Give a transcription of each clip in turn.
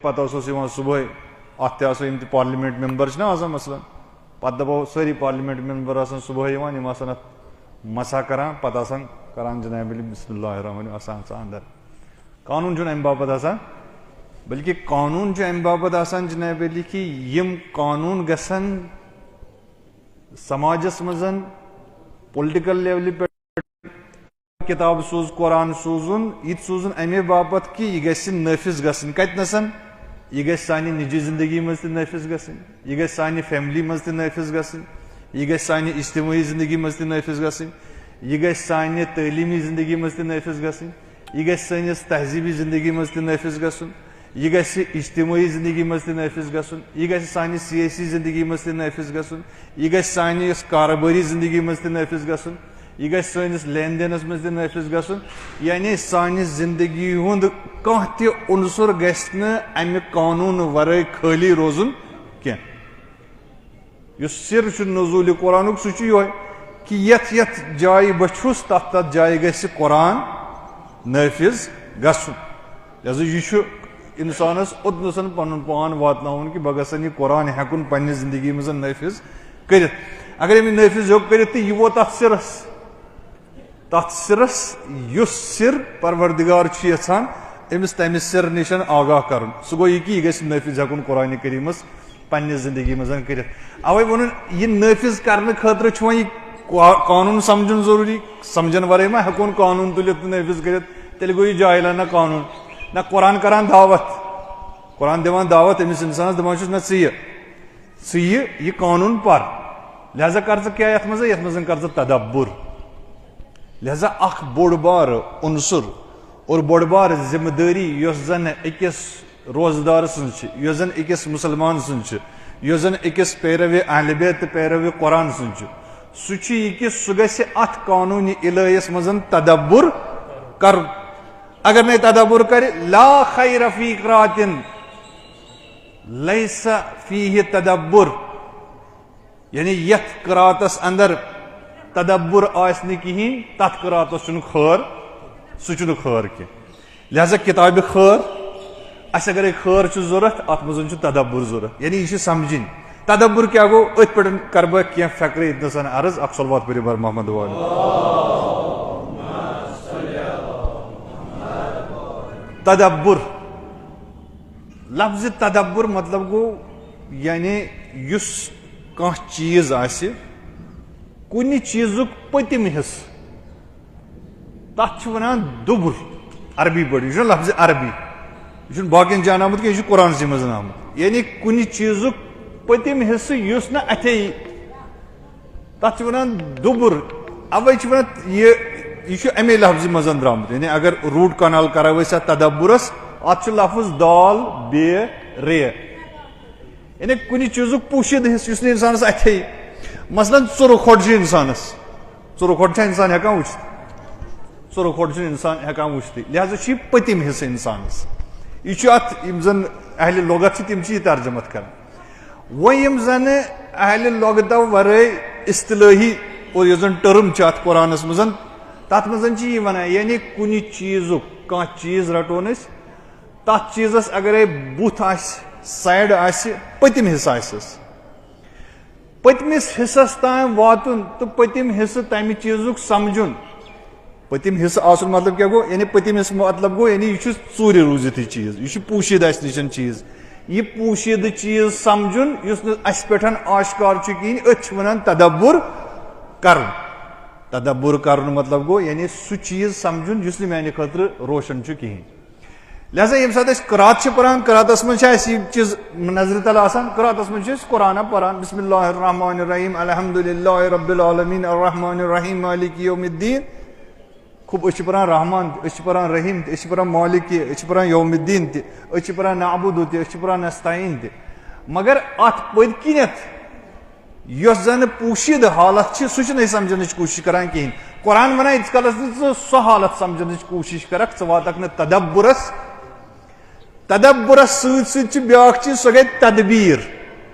پتہ صبح ات پارلیمنٹ ممبر آسان مثلاً پتہ دپو ساری پارلیمنٹ ممبر آسان صبح ات مسا کران پتہ آسان کران جناب علی بسم اللہ الرحمن آسان اندر قانون چھُنہٕ امہِ باپتھ آسان بلکہ قانون چھُ امہِ باپتھ آسان جناب علی کہ یم قانون گژھن سماجس مزن پُلٹِکل لیولہِ پٮ۪ٹھ کتاب سوز قرآن سوزُن یہِ تہِ سوزُن امے باپتھ کہ یہِ گژھِ نٲفِظ گژھٕنۍ کتنَسن یہ گژھِ سانہِ نجی زندگی مز تہِ نٲفِظ گژھٕنۍ یہ گژھِ سانہِ فیملی مز تہِ نٲفِظ گژھٕنۍ یہ گژھِ سانہِ اجتماعی زندگی مز تہِ نٲفِظ گژھٕنۍ یہ گژھِ سانہِ تعلیمی زندگی مز تہِ نٲفِظ گژھٕنۍ یہ گژھِ سٲنِس تہذیبی زندگی مز تہِ نٲفِظ گژھُن یہ گژھِ اجتماعی زندگی مز تہِ نٲفِظ گژھُن یہ گژھِ سانہِ سیٲسی زندگی مز تہِ نٲفِظ گژھُن یہ گژھِ سانہِ کارٕبٲری زندگی مز تہِ نٲفِظ گژھُن یہ گژھِ سٲنِس لین دینس مز تہِ نٲفِظ گژھُن یعنی سانہِ زندگی ہُنٛد کانٛہہ تہِ عنصر گژھِ نہٕ امہِ قانون ورٲے خٲلی روزُن کینٛہہ یُس سِر چھُ نزوٗلہِ قرآنُک سُہ چھُ یِہوے کہ یتھ یتھ جایہِ بہٕ چھُس تتھ تتھ جایہِ گژھِ قرآن نٲفِظ گژھُن لہذا یہ چھُ انسانس اوٚتنَسن پنُن پان واتناوُن کہ بہٕ گژھن یہِ قرآن ہٮ۪کُن پننہِ زندگی منٛز نٲفِظ کٔرِتھ اگر أمۍ نٲفِظ ہیوٚک کٔرِتھ تہٕ یہِ ووت تتھ سِرس یُس سِر پروردگار چھُ یژھان أمِس تمہِ سِر نِش آگاہ کرُن سُہ گوٚو یہِ کہ یہِ گژھِ نٲفِظ ہٮ۪کُن قرآنہِ کریٖمس پننہِ زندگی منٛز کٔرِتھ اوے ووٚنُن یہِ نٲفِظ کرنہٕ خٲطرٕ چھُ وۄنۍ یہِ قانون سمجھُن ضروٗری سمجھن ورٲے ما ہٮ۪کون قانون تُلِتھ تہٕ نٲفِظ کٔرِتھ تیٚلہِ گوٚو یہِ جاہِلانہ قانون نہ قرآن کران دعوت قرآن دِوان دعوت أمِس انسانس دپان چھُس نہ ژٕ یہِ قانون پر لہذا کر ژٕ کیٛاہ یتھ منٛز کر ژٕ تدبر لہذا اکھ بوٚڑ بارٕ عنصر اور بوٚڑ بارٕ ذمہٕ دٲری یۄس زن أکِس روزدار سٕنٛز چھِ یۄس زن أکِس مُسلمان سٕنٛز چھِ یۄس زن أکِس پیروِ اہلِ بیت تہٕ پیروِ قرآن سٕنٛز چھِ سُہ چھُ یہِ کہ سُہ گژھِ اتھ قانوٗنی الہیس منٛز تدبر کرُن اگر نہٕ تدبر کرِ لا خیر فی قراتن لیس فیہ تدبر یعنی یتھ قراتس اندر تدبر آسہِ نہٕ کہیٖنۍ تتھ قراتس چھُنہٕ خٲر سُہ چھُنہٕ خٲر کینٛہہ لہذا کتابہِ خٲر اسہِ اگرے خٲر چھُ ضروٗرت اتھ منٛز چھُ تدبر ضروٗرت یعنی یہِ چھِ سمجھِنۍ تدبر کیٛاہ گوٚو أتھۍ پٮ۪ٹھ کرٕ بہٕ کینٛہہ فقرٕ ییٚتنس عرض اکھ صلوات پٔرِو بر محمد تدبر لفظ تدبر مطلب گوٚو یعنی یُس کانٛہہ چیٖز آسہِ کُنہِ چیٖزُک پٔتِم حصہٕ تتھ چھِ ونان دُبُر عربی پٲٹھۍ یہِ چھُنہ لفظِ عربی یہِ چھُنہٕ باقین جاین آمُت کینٛہہ یہِ چھُ قرآنسٕے منٛز آمُت یعنی کُنہِ چیٖزُک پٔتِم حصہٕ یُس نہٕ اتھے یی تتھ چھِ ونان دُبُر اوے چھِ ونان یہِ چھُ امے لفظہِ منٛز درامُت یعنی اگر روٗٹ کنال کرو أسۍ اتھ تدبرس اتھ چھُ لفظ دال ب ر یعنی کُنہِ چیٖزُک پوٗشِدٕ حصہٕ یُس نہٕ انسانس اتھے یی مثلاً ژُرٕ کھۄڈ چھُ انسانس ژُرٕ کھۄڈ چھا انسان ہٮ۪کان وٕچھِتھ ژُرٕ کھۄڈ چھُنہٕ انسان ہٮ۪کان وٕچھتھٕے لہذا چھُ یہِ پٔتِم حصہٕ انسانس یہِ چھُ اتھ یِم زن اہلِ لۄغت چھِ تِم چھِ یہِ ترجمت کران وۄنۍ یِم زن اہلِ لۄغتو ورٲے اصطلٲحی اور یۄس زن ٹٔرٕم چھِ اتھ قرآنس منٛز تتھ منٛز چھِ یہِ ونان یعنی کُنہِ چیٖزُک کانٛہہ چیٖز رٹون أسۍ تتھ چیٖزس اگرے بُتھ آسہِ سایڈ آسہِ پٔتِم حصہٕ آسٮ۪س پٔتمِس حصس تام واتُن تہٕ پٔتِم حصہٕ تمہِ چیٖزُک سمجھُن پٔتِم حصہٕ آسُن مطلب کیٛاہ گوٚو یعنی پٔتِم حصہٕ مطلب گوٚو یعنی یہِ چھُ ژوٗرِ روٗزِتھ یہِ چیٖز یہِ چھُ پوٗشِد اسہِ نِش چیٖز یہِ پوٗشِدٕ چیٖز سمجھُن یُس نہٕ اسہِ پٮ۪ٹھ آشکار چھُ کِہیٖنۍ أتھۍ چھِ ونان تدبر کرُن تدبر کرُن مطلب گوٚو یعنی سُہ چیٖز سمجھُن یُس نہٕ میانہِ خٲطرٕ روشن چھُ کِہیٖنۍ لہذا ییٚمہِ ساتہٕ أسۍ قرات چھِ پران قراتس منٛز چھِ اسہِ یِم چیٖز نظرِ تل آسان قراتس منٛز چھِ أسۍ قرآنہ پران بسم اللہ الرحمن الرحیم الحمدُ للہ رب العالمین الرحمن الرحیم مالک یوم الدین خوب أسۍ چھِ پران رحمان تہِ أسۍ چھِ پران رحیٖم تہِ أسۍ چھِ پران مالک تہِ أسۍ چھِ پران یوم الدین تہِ أسۍ چھِ پران نعبُدُ تہِ أسۍ چھِ پران نستعیٖن تہِ مگر اتھ پٔتۍ کِنٮ۪تھ یۄس زن پوٗشِد حالت چھِ سُہ چھِنہٕ أسۍ سمجھنٕچ کوٗشش کران کِہینۍ قرآن ونان ییٖتِس کالس نہٕ ژٕ سۄ حالت سمجھنٕچ کوٗشش کرکھ ژٕ واتکھ نہٕ تدبرس سۭتۍ سۭتۍ چھِ بیاکھ چیٖز سۄ گٔے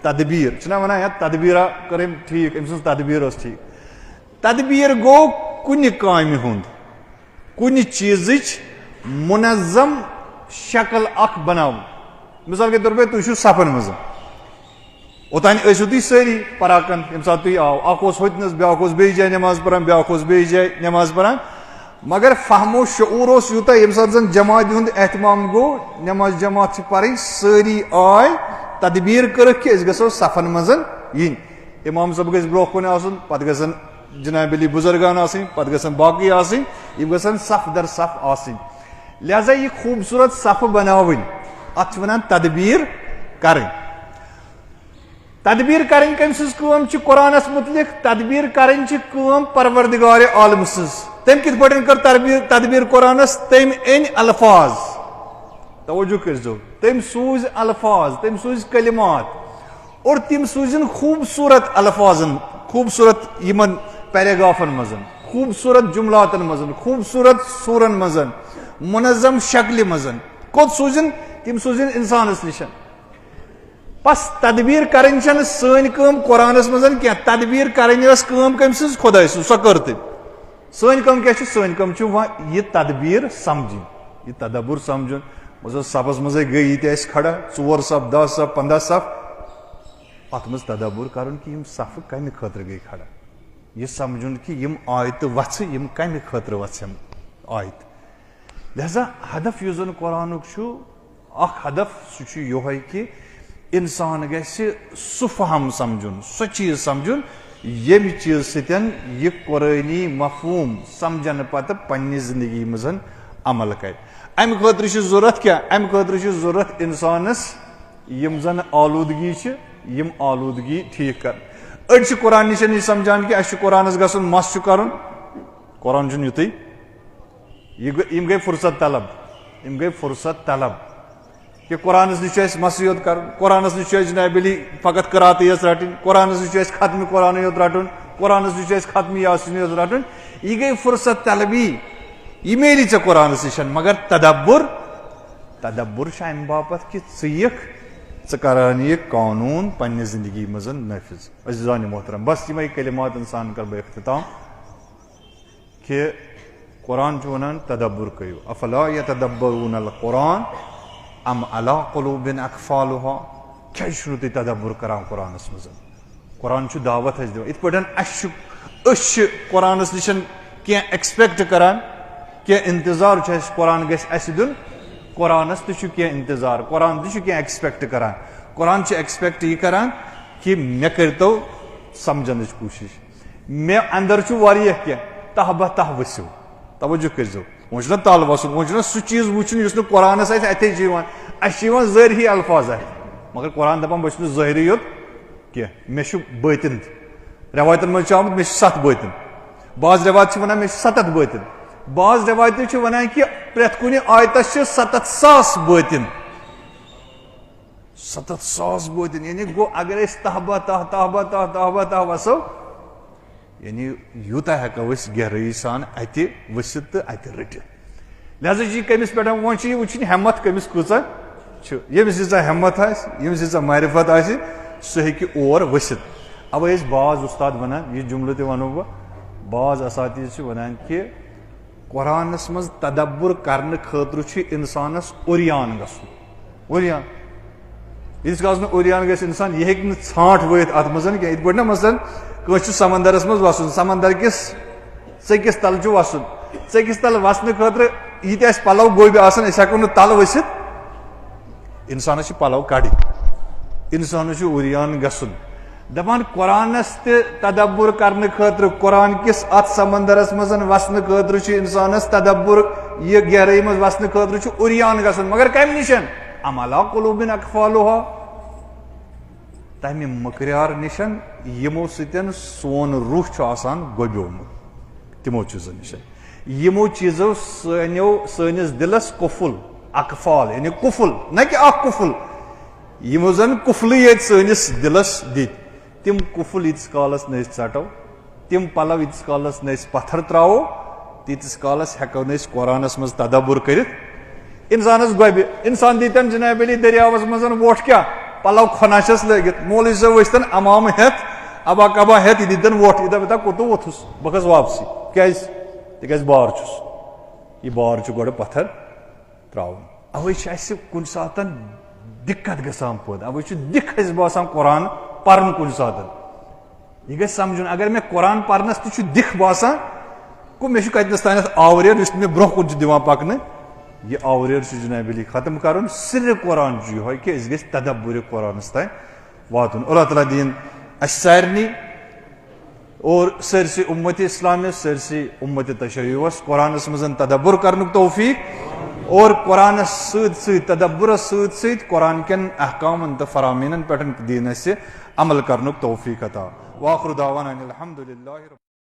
تدبیٖر چھِنہ ونان یا تدبیٖرا کٔر أمۍ ٹھیٖک أمۍ سٕنٛز تدبیٖر ٲس ٹھیٖک تدبیٖر گوٚو کُنہِ کامہِ ہُنٛد کُنہِ چیٖزٕچ منظم شکل اخ بناو مثال کے طور پہ تھی صفن مز اوتان ٲسِو تُہۍ سٲری پراکن ییٚمہِ ساتہٕ تُہۍ آو اکھ اوس ہوٚتنس بیٛاکھ اوس بیٚیہِ جایہِ نٮ۪ماز پران بیٛاکھ اوس بیٚیہِ جایہِ نٮ۪ماز پران مگر فہمو شعوٗر اوس یوٗتاہ ییٚمہِ ساتہٕ زن جماعتہِ ہُنٛد احتمام گوٚو نٮ۪ماز جماعت چھِ پرٕنۍ سٲری آے تدبیٖر کٔرٕکھ کہِ أسۍ گژھو صفن منٛز یِنۍ امام صٲب گژھِ برونٛہہ کُن آسُن پتہٕ گژھن جناب علی بُزرگان آسٕنۍ پتہٕ گژھن باقٕے آسٕنۍ یِم گژھن صف در صف آسٕنۍ لہذا یہِ خوٗبصوٗرت صفہٕ بناوٕنۍ اتھ چھِ ونان تدبیٖر کرٕنۍ تدبیٖر کرٕنۍ کٔمۍ سٕنٛز کٲم چھِ قرآنس متعلق تدبیٖر کرٕنۍ چھِ کٲم پروردگارِ عالم سٕنٛز تٔمۍ کِتھ پٲٹھۍ کٔر تدبیٖر قرآنس تٔمۍ أنۍ الفاظ توجہ کٔرزیٚو تٔمۍ سوٗزۍ الفاظ تٔمۍ سوٗزۍ کلمات اور تِم سوٗزِن خوٗبصوٗرت الفاظن خوٗبصوٗرت یِمن پیراگرافن منٛز خوٗبصوٗرت جملاتن منٛز خوٗبصوٗرت سوٗرن منٛز منظم شکلہِ منٛز کوٚت سوٗزِن تِم سوٗزِن انسانس نِش بس تدبیٖر کرٕنۍ چھنہٕ سٲنۍ کٲم قرآنس منٛز کینٛہہ تدبیٖر کرٕنۍ ٲس کٲم کٔمۍ سٕنٛز خۄداے سٕنٛز سۄ کٔر تٔمۍ سٲنۍ کٲم کیاہ چھِ سٲنۍ کٲم چھِ وۄنۍ یہِ تدبیٖر سمجھٕنۍ یہِ تدبُر سمجھُن مطلب صفس منٛزے گٔے ییٚتہِ اَسہِ کھڑا 4 صف 10 صف 15 صف اتھ منٛز تدبُر کرُن کہِ یِم صفہٕ کمہِ خٲطرٕ گٔے کھڑا یہِ سمجھُن کہِ یِم آیتہٕ وژھٕ یِم کمہِ خٲطرٕ وژھِ یِم آیتہٕ لہذا ہدف یُس زن قرآنُک چھُ اکھ ہدف سُہ چھُ یِہوے کہِ انسان گژھِ سُہ فہم سمجھُن سۄ چیٖز سمجھُن ییٚمہِ چیٖز سۭتۍ یہِ قرٲنی مفہوٗم سمجھنہٕ پتہٕ پننہِ زندگی منٛز عمل کرِ امہِ خٲطرٕ چھِ ضروٗرت کیٛاہ امہِ خٲطرٕ چھِ ضروٗرت انسانس یِم زن آلوٗدگی چھِ یِم آلوٗدگی ٹھیٖک کرٕنۍ أڑۍ چھِ قرآن نِش یہِ سمجھان کہِ اَسہِ چھُ قرآنس گژھُن مس چھُ کرُن قرآن چھُنہٕ یُتُے یِم گٔے فرصت طلب یِم گٔے فرصت طلب کہ قرآنس نِش چھُ اَسہِ مسٕے یوت کرُن قرآنس نِش چھُ اَسہِ جناب علی فقط قراتٕے یٲژ رٹٕنۍ قرآنس نِش چھُ اَسہِ ختمہِ قرآنٕے یوت رٹُن قرآنس نِش چھُ اَسہِ ختمہِ یاسیٖنٕے یوت رٹُن یہِ گٔے فرصت طلبی یہِ میلی ژےٚ قرآنس نِش مگر تدبُر چھُ امہِ باپتھ کہِ ژٕ یِکھ ژٕ کران یہِ قانوٗن پننہِ زندگی منٛز نٲفِظ عزیزانِ محترم بس یِمے کلمات انسان کرٕ بہٕ اختتام کہِ قرآن چھُ ونان تدبُر کٔرِو افلا یتدبرون القرآن ام علی قلوب اقفالها کیازِ چھُنہٕ تُہۍ تدبُر کران قرآنس منٛز قرآن چھُ دعوت اسہِ دِوان یِتھ پٲٹھۍ أسۍ چھِ قرآنس نِش کینٛہہ ایکسپیکٹ کران کینٛہہ انتظار چھُ اسہِ قرآن گژھِ اسہِ دیُن قرآنس تہِ چھُ کینٛہہ انتظار قرآن تہِ چھُ کینٛہہ ایکسپیکٹ کران قرآن چھُ ایکسپیکٹ یہِ کران کہِ مےٚ کٔرۍتو سمجھنٕچ کوٗشش مےٚ اندر چھُ واریاہ کینٛہہ تہ بہ تہ ؤسِو توجہ کٔرزیٚو وۄنۍ چھُنہ تل وسُن وۄنۍ چھُنہ سُہ چیٖز وٕچھُن یُس نہٕ قرآنس آسہِ اتے چھِ یِوان اَسہِ چھِ یِوان ظٲہری الفاظ اتھِ مگر قرآن دپان بہٕ چھُس نہٕ ظٲہری یوت کینٛہہ مےٚ چھُ بٲطِن تہِ رٮ۪وایتن منٛز چھُ آمُت مےٚ چھِ 7 بٲطِن بعض رٮ۪وایت چھِ ونان مےٚ چھِ 7 بٲطِن بعض رٮ۪وایتہٕ چھِ ونان کہِ پرٮ۪تھ کُنہِ آیتس چھِ 7,000 بٲطِن 7,000 بٲطِن یعنی گوٚو اگر أسۍ تہ بہ تہ وسو یعنی یوٗتاہ ہٮ۪کو أسۍ گہرٲیی سان اتہِ ؤسِتھ تہٕ اتہِ رٔٹِتھ لہذا چھِ کٔمِس پٮ۪ٹھ وۄنۍ چھِ یہِ وٕچھِنۍ ہٮ۪مت کٔمِس کۭژاہ چھِ ییٚمِس ییٖژاہ ہٮ۪مت آسہِ ییٚمِس ییٖژاہ معرفت آسہِ سُہ ہیٚکہِ اور ؤسِتھ اوے ٲسۍ بعض اُستاد ونان یہِ جملہٕ تہِ ونو بہٕ بعض اساتیٖز چھِ ونان کہِ قرآنس منٛز تدبُر کرنہٕ خٲطرٕ چھُ انسانس اوریان گژھُن اوریان ییٖتِس کالس نہٕ اوریان گژھِ انسان یہِ ہیٚکہِ نہٕ ژھانٛٹھ وٲیِتھ اتھ منٛز کینٛہہ یِتھ پٲٹھۍ نا مثلاً کٲنٛسہِ چھُ سمندرس منٛز وسُن سمندر کِس ژٔکِس تل چھُ وسُن ژٔکِس تل وسنہٕ خٲطرٕ ییٖتیاہ اَسہِ پلو گوٚبۍ آسان أسۍ ہٮ۪کو نہٕ تل ؤسِتھ انسانس چھِ پلو کڑٕنۍ انسانس چھُ اوریان گژھُن دپان قرآنس تہِ تدبُر کرنہٕ خٲطرٕ قرآن کِس اتھ سمندرس منٛز وسنہٕ خٲطرٕ چھُ انسانس تدبُر یہِ گہرٲیی منٛز وسنہٕ خٲطرٕ چھُ اوریان گژھُن مگر کمہِ نِش ام علی قلوب اقفالها تمہِ مٔکریار نِش یِمو سۭتۍ سون روح چھُ آسان گۄبیومُت تِمو چیٖزو نِش یِمو چیٖزو سٲنِس دِلس قُفُل اقفال یعنی قُفُل نہ کہِ اکھ قُفُل یِمو زن قُفلٕے ییٚتہِ سٲنِس دِلس دِتۍ تِم قُفُل ییٖتِس کالس نہٕ أسۍ ژٹو تِم پلو ییٖتِس کالس نہٕ أسۍ پتھر تراوو تیٖتِس کالس ہٮ۪کو نہٕ أسۍ قرآنس منٛز تدبُر کٔرِتھ انسانس گۄبہِ انسان دیٖتن جناب علی دٔریاوس منٛز ووٹھ کیٛاہ پلو کھۄناچھس لٲگِتھ مولوی صٲب ؤسۍتن امامہٕ ہٮ۪تھ ابا کبا ہٮ۪تھ یہِ دِتن ووٹھ یہِ دپان کوٚتُے ووٚتھُس بہٕ کھس واپسٕے کیٛازِ تِکیٛازِ بار چھُس یہِ بار چھُ گۄڈٕ پتھر تراوُن اوے کن سات دقت گژھان پٲدٕ اوے دِکھ اَسہِ باسان قرآن پرن کُنہِ ساتہٕ یہ گژھِ سمجھُن اگر مےٚ قرآن پرنس تہِ چھُ دِکھ باسان گوٚو مےٚ چھُ کتنس تانٮ۪تھ آوریر یُس مےٚ برونٛہہ کُن چھُ دِوان پکنہٕ یہ آوریر چھُ جناب علی ختم کرُن سرِ قرآن چھُ یِہوے کہِ أسۍ گژھِ تدبُرِ قرآنس تانۍ واتُن اللہ تعالیٰ دِیِن اَسہِ سارنٕے اور سٲرسٕے اُمتِ اسلامس سٲرسٕے اُمتِ تشیعُوس قرآنس منٛز تدبُر کرنُک توفیٖق اور قرآنس سۭتۍ سۭتۍ تدبُرس سۭتۍ سۭتۍ قرآن کٮ۪ن احکامن تہٕ فرامینن پٮ۪ٹھ دِیِن اَسہِ عمل کرنُک توفیٖق عطا وآخر دعوانا ان الحمدُ للہ